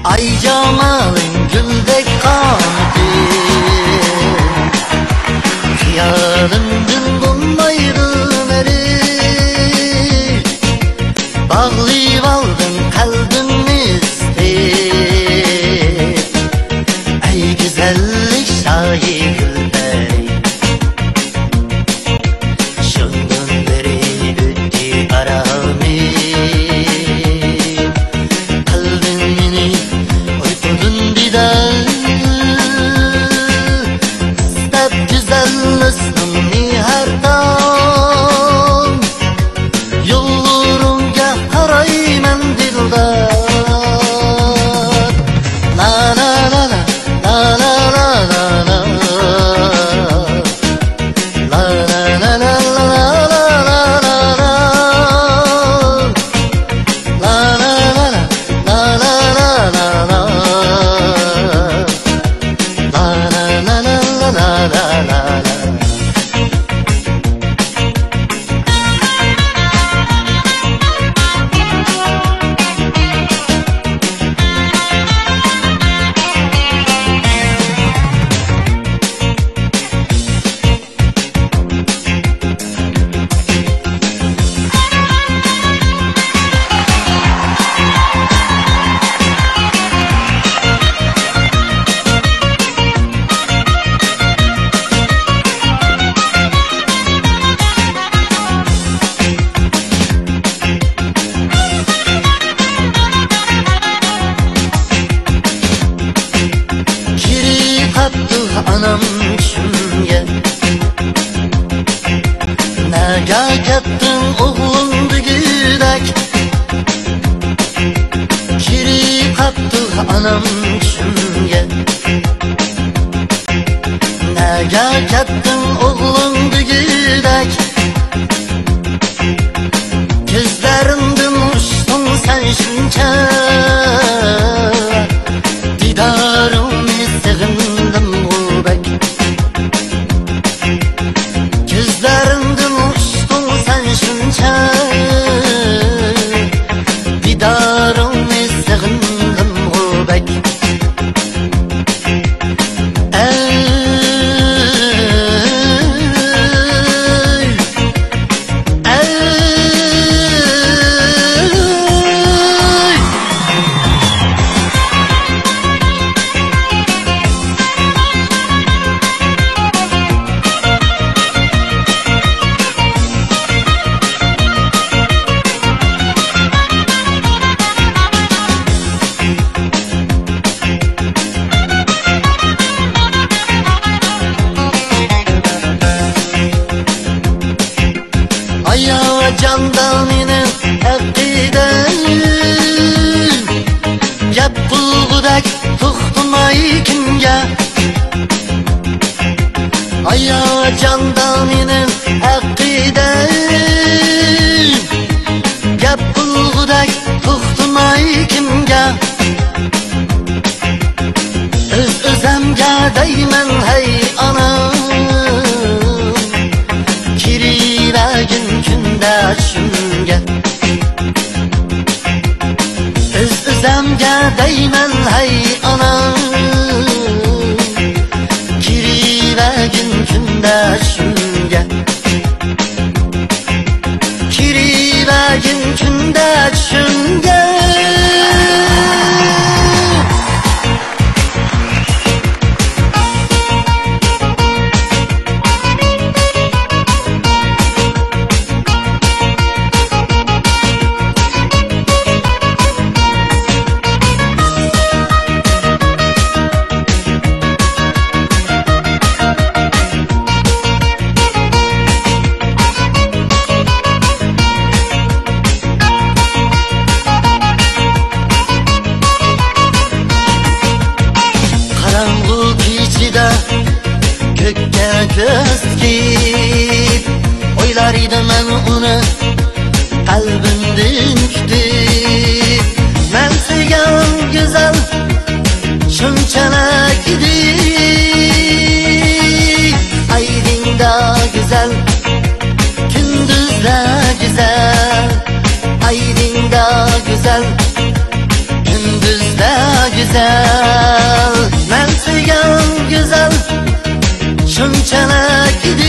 Ay camalın güldek kanıdı, Hiyalımdın bulmayırım eri. Bağlayıp aldın kalbimizde, ey güzellik şahi Gülbey. Şundan beri öttü aramı, kalbimini uykudun didar. İstep güzel ısnımni her dam, yollarımga haraymen dildar. La la la la, la la la la la, la la la la la la la la la, la la la la, la la la la la, la la la la la la. Anam kimge nega kettin oğlum dügüdek, kiri kaptı anam kimge nega kettin oğlum dügüdek. Gözlerimden uçtun sen şunca, didarımı sığındım gurbek. Gözlerimden uçtun sen şunca, didarımı sığındım gurbek. Ayağı candan inen hakkıdan, gep bulgudek tuxtumay kimge. Ayağı candan inen hakkıdan, gep bulgudek tuxtumay kimge. Öz özemge deymen hey anam, kirivegin kündəşimge. Öz özemge deymen hey anam, kirivegin kündəşimge. Kirivegin kündəşimge. kutib o'ylar edim men uni qalbimdan tutib. Men sevgan go'zal shunchalar edi, aydinda go'zal, kunduzda go'zal, aydinda go'zal, kunduzda go'zal. Men sevgan go'zal shunchalar edi,